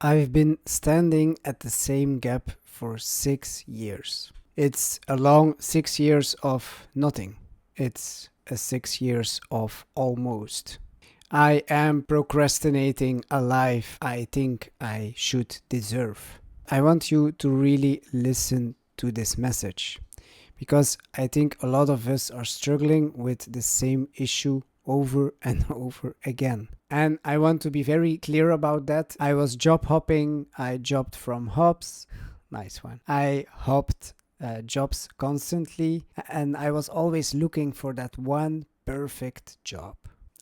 I've been standing at the same gap for 6 years. It's a long 6 years of nothing. It's a 6 years of almost. I am procrastinating a life I think I should deserve. I want you to really listen to this message because I think a lot of us are struggling with the same issue over and over again. And I want to be very clear about that. I was job hopping. I jobbed from hops. Nice one. I hopped jobs constantly, and I was always looking for that one perfect job.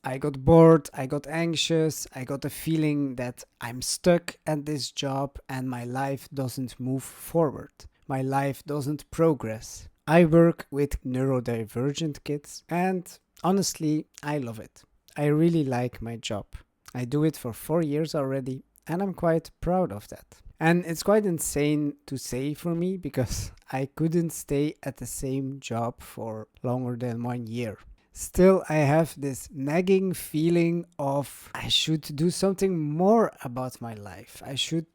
I got bored, I got anxious, I got a feeling that I'm stuck at this job and my life doesn't move forward. My life doesn't progress. I work with neurodivergent kids and honestly, I love it. I really like my job. I do it for 4 years already and I'm quite proud of that. And it's quite insane to say for me because I couldn't stay at the same job for longer than 1 year. Still, I have this nagging feeling of I should do something more about my life. I should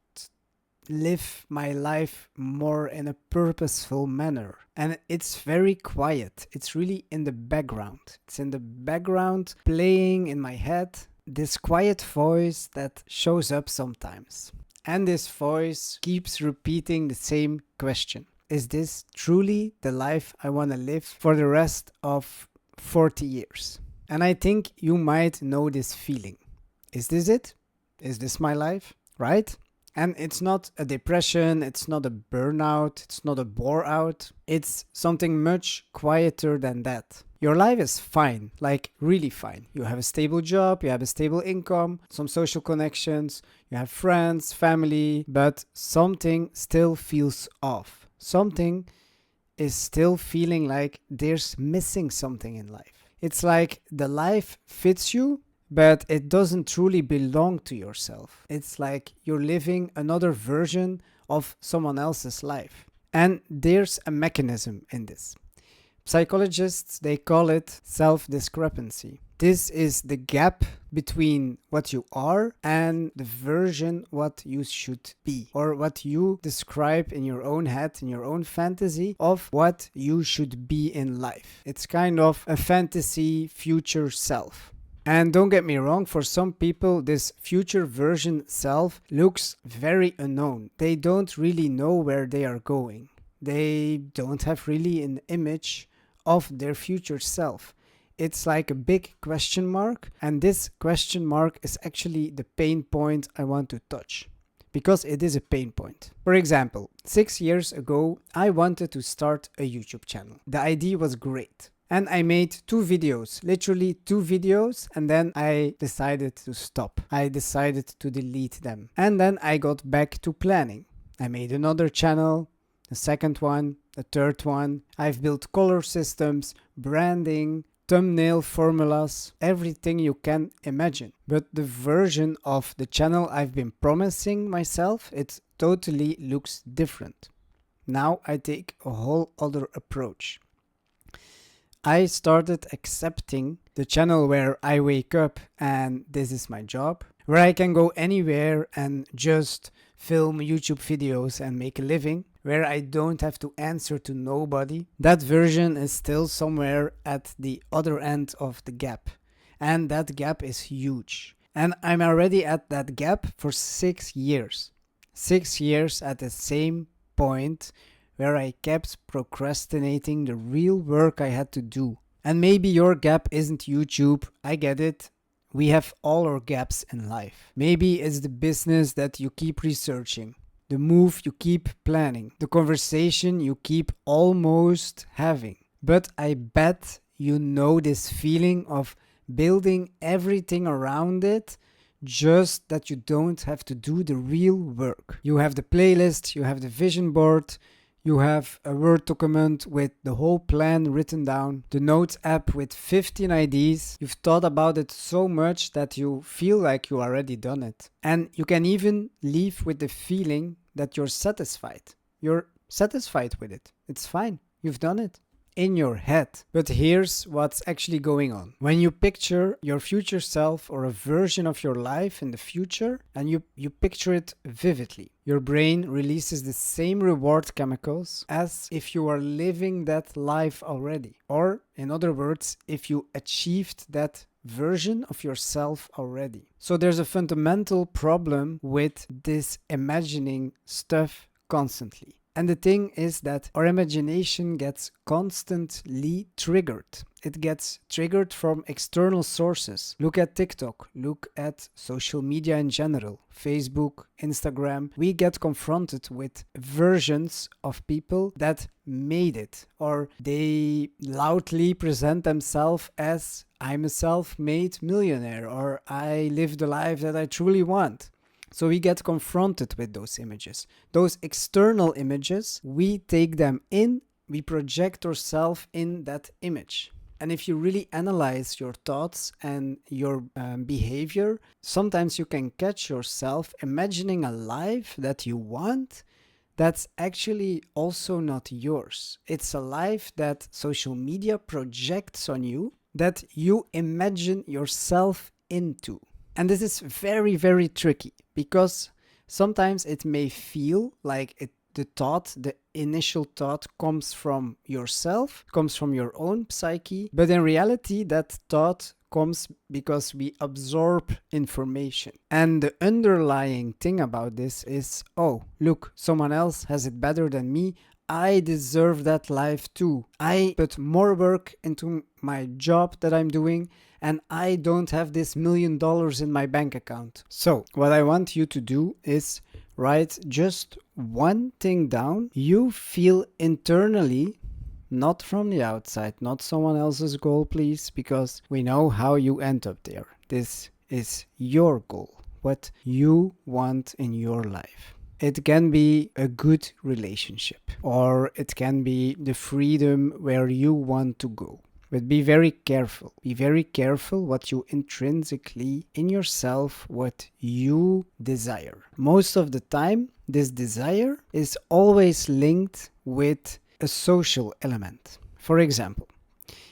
live my life more in a purposeful manner. And it's very quiet. It's really in the background. It's in the background playing in my head. This quiet voice that shows up sometimes. And this voice keeps repeating the same question. Is this truly the life I want to live for the rest of 40 years? And I think you might know this feeling. Is this it? Is this my life? Right? And it's not a depression, it's not a burnout, it's not a bore out. It's something much quieter than that. Your life is fine, like really fine. You have a stable job, you have a stable income, some social connections, you have friends, family, but something still feels off. Something is still feeling like there's missing something in life. It's like the life fits you, but it doesn't truly belong to yourself. It's like you're living another version of someone else's life. And there's a mechanism in this. Psychologists, they call it self-discrepancy. This is the gap between what you are and the version what you should be, or what you describe in your own head, in your own fantasy of what you should be in life. It's kind of a fantasy future self. And don't get me wrong, for some people, this future version self looks very unknown. They don't really know where they are going. They don't have really an image of their future self. It's like a big question mark, and this question mark is actually the pain point I want to touch. Because it is a pain point. For example, 6 years ago, I wanted to start a YouTube channel. The idea was great. And I made 2 videos, literally 2 videos, and then I decided to stop. I decided to delete them. And then I got back to planning. I made another channel, a second one, a third one. I've built color systems, branding, thumbnail formulas, everything you can imagine. But the version of the channel I've been promising myself, it totally looks different. Now I take a whole other approach. I started accepting the channel where I wake up and this is my job, where I can go anywhere and just film YouTube videos and make a living, where I don't have to answer to nobody. That version is still somewhere at the other end of the gap. And that gap is huge. And I'm already at that gap for 6 years. 6 years at the same point where I kept procrastinating the real work I had to do. And maybe your gap isn't YouTube, I get it. We have all our gaps in life. Maybe it's the business that you keep researching, the move you keep planning, the conversation you keep almost having. But I bet you know this feeling of building everything around it, just that you don't have to do the real work. You have the playlist, you have the vision board, you have a Word document with the whole plan written down, the Notes app with 15 ideas. You've thought about it so much that you feel like you already done it. And you can even leave with the feeling that you're satisfied. You're satisfied with it. It's fine. You've done it. in your head. But here's what's actually going on. When you picture your future self or a version of your life in the future, and you picture it vividly, your brain releases the same reward chemicals as if you are living that life already. Or, in other words, if you achieved that version of yourself already. So there's a fundamental problem with this imagining stuff constantly. And the thing is that our imagination gets constantly triggered. It gets triggered from external sources. Look at TikTok, look at social media in general, Facebook, Instagram. We get confronted with versions of people that made it, or they loudly present themselves as, I'm a self-made millionaire, or I live the life that I truly want. So we get confronted with those images. Those external images, we take them in, we project ourselves in that image. And if you really analyze your thoughts and your behavior, sometimes you can catch yourself imagining a life that you want that's actually also not yours. It's a life that social media projects on you, that you imagine yourself into. And this is very, very tricky because sometimes it may feel like the initial thought comes from yourself, comes from your own psyche. But in reality, that thought comes because we absorb information. And the underlying thing about this is, oh, look, someone else has it better than me. I deserve that life too. I put more work into my job that I'm doing, and I don't have this $1 million in my bank account. So what I want you to do is write just one thing down you feel internally, not from the outside, not someone else's goal, please, because we know how you end up there. This is your goal, what you want in your life. It can be a good relationship, or it can be the freedom where you want to go. But be very careful. Be very careful what you intrinsically in yourself, what you desire. Most of the time, this desire is always linked with a social element. For example,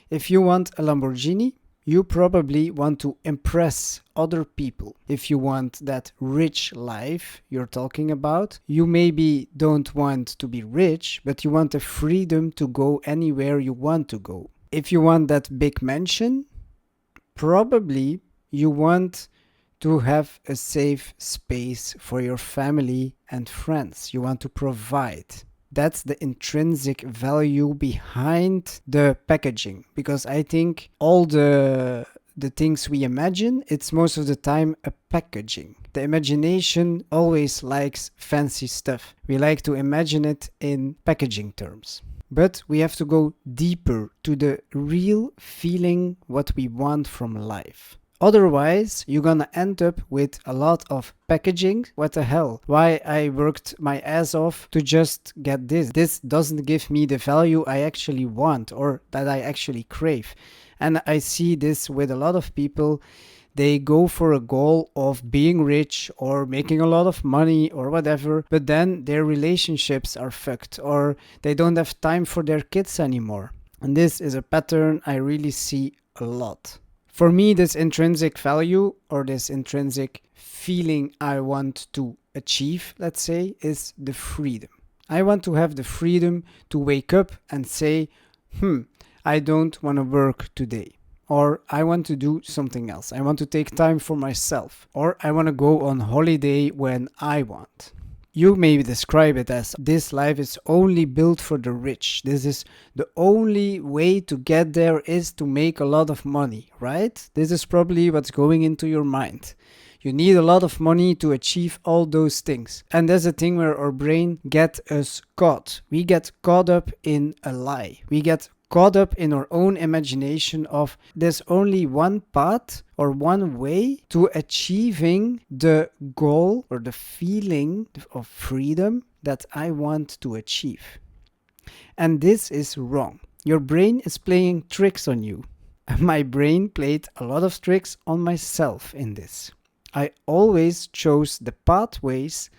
if you want a Lamborghini, you probably want to impress other people. If you want that rich life you're talking about, you maybe don't want to be rich, but you want the freedom to go anywhere you want to go. If you want that big mansion, probably you want to have a safe space for your family and friends. You want to provide. That's the intrinsic value behind the packaging. Because I think all the things we imagine, it's most of the time a packaging. The imagination always likes fancy stuff. We like to imagine it in packaging terms. But we have to go deeper to the real feeling what we want from life. Otherwise, you're gonna end up with a lot of packaging. What the hell? Why I worked my ass off to just get this? This doesn't give me the value I actually want or that I actually crave. And I see this with a lot of people. They go for a goal of being rich or making a lot of money or whatever, but then their relationships are fucked or they don't have time for their kids anymore. And this is a pattern I really see a lot. For me, this intrinsic value or this intrinsic feeling I want to achieve, let's say, is the freedom. I want to have the freedom to wake up and say, I don't want to work today. Or I want to do something else. I want to take time for myself. Or I want to go on holiday when I want. You may describe it as this life is only built for the rich. This is the only way to get there is to make a lot of money, right? This is probably what's going into your mind. You need a lot of money to achieve all those things. And that's the thing where our brain gets us caught. We get caught up in a lie. We get caught up in our own imagination of there's only one path or one way to achieving the goal or the feeling of freedom that I want to achieve. And this is wrong. Your brain is playing tricks on you. My brain played a lot of tricks on myself in this. I always chose the pathways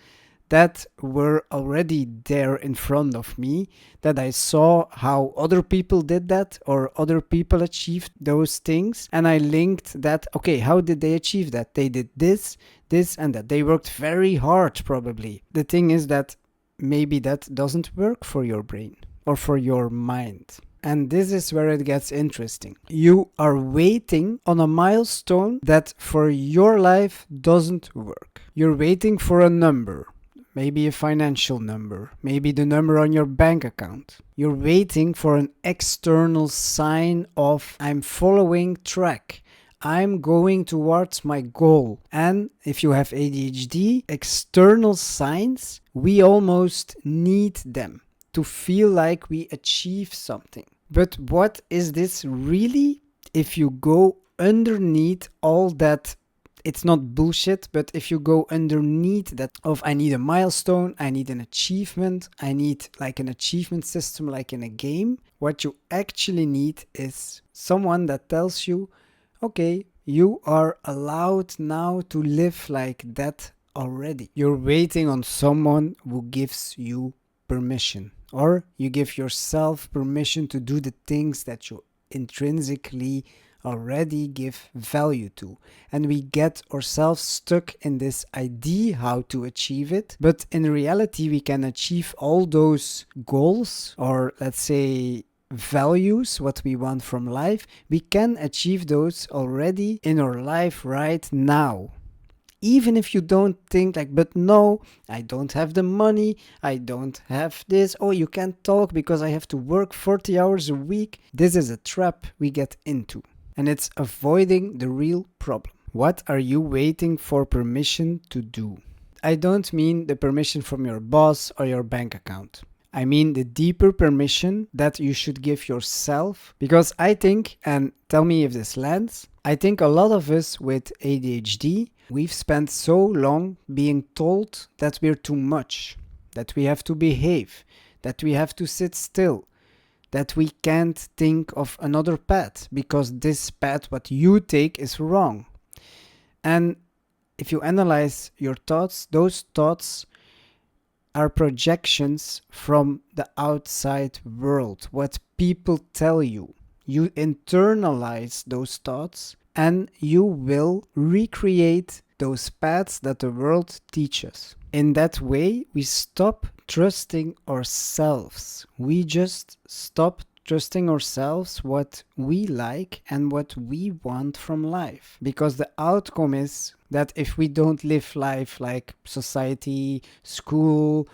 that were already there in front of me, that I saw how other people did that or other people achieved those things. And I linked that, okay, how did they achieve that? They did this, this, and that. They worked very hard, probably. The thing is that maybe that doesn't work for your brain or for your mind. And this is where it gets interesting. You are waiting on a milestone that for your life doesn't work. You're waiting for a number, maybe a financial number, maybe the number on your bank account. You're waiting for an external sign of I'm following track. I'm going towards my goal. And if you have ADHD, external signs, we almost need them to feel like we achieve something. But what is this really? If you go underneath all that, it's not bullshit, but if you go underneath that of I need a milestone, I need an achievement, I need like an achievement system like in a game, what you actually need is someone that tells you, okay, you are allowed now to live like that already. You're waiting on someone who gives you permission, or you give yourself permission to do the things that you intrinsically already give value to. And we get ourselves stuck in this idea how to achieve it, but in reality we can achieve all those goals, or let's say values, what we want from life. We can achieve those already in our life right now. Even if you don't think like, but no, I don't have the money, I don't have this, oh, you can't talk because I have to work 40 hours a week. This is a trap we get into, and it's avoiding the real problem. What are you waiting for permission to do? I don't mean the permission from your boss or your bank account. I mean the deeper permission that you should give yourself. Because I think, and tell me if this lands, I think a lot of us with ADHD, we've spent so long being told that we're too much, that we have to behave, that we have to sit still, that we can't think of another path because this path, what you take, is wrong. And if you analyze your thoughts, those thoughts are projections from the outside world, what people tell you. You internalize those thoughts and you will recreate those paths that the world teaches. In that way, we stop trusting ourselves. We just stop trusting ourselves what we like and what we want from life. Because the outcome is that if we don't live life like society, school,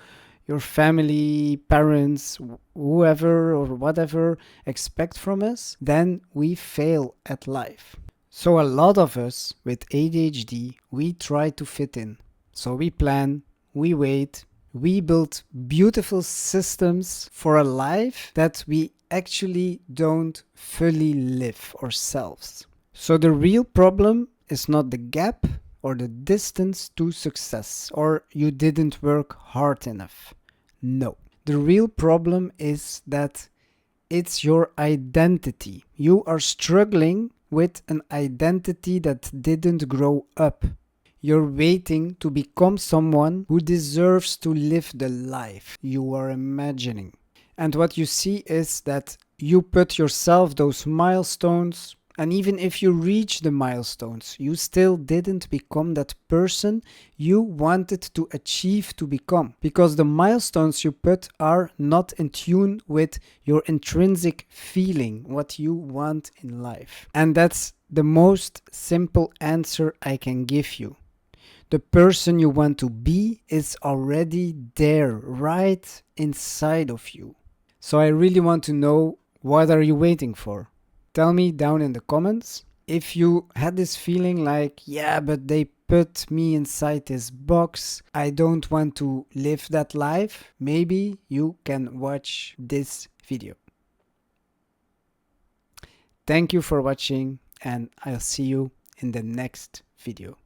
your family, parents, whoever or whatever expect from us, then we fail at life. So a lot of us with ADHD, we try to fit in. So we plan, we wait, we build beautiful systems for a life that we actually don't fully live ourselves. So the real problem is not the gap or the distance to success, or you didn't work hard enough. No. The real problem is that it's your identity. You are struggling with an identity that didn't grow up. You're waiting to become someone who deserves to live the life you are imagining. And what you see is that you put yourself those milestones, and even if you reach the milestones, you still didn't become that person you wanted to achieve to become. Because the milestones you put are not in tune with your intrinsic feeling, what you want in life. And that's the most simple answer I can give you. The person you want to be is already there, right inside of you. So I really want to know, what are you waiting for? Tell me down in the comments. If you had this feeling like, yeah, but they put me inside this box, I don't want to live that life, maybe you can watch this video. Thank you for watching, and I'll see you in the next video.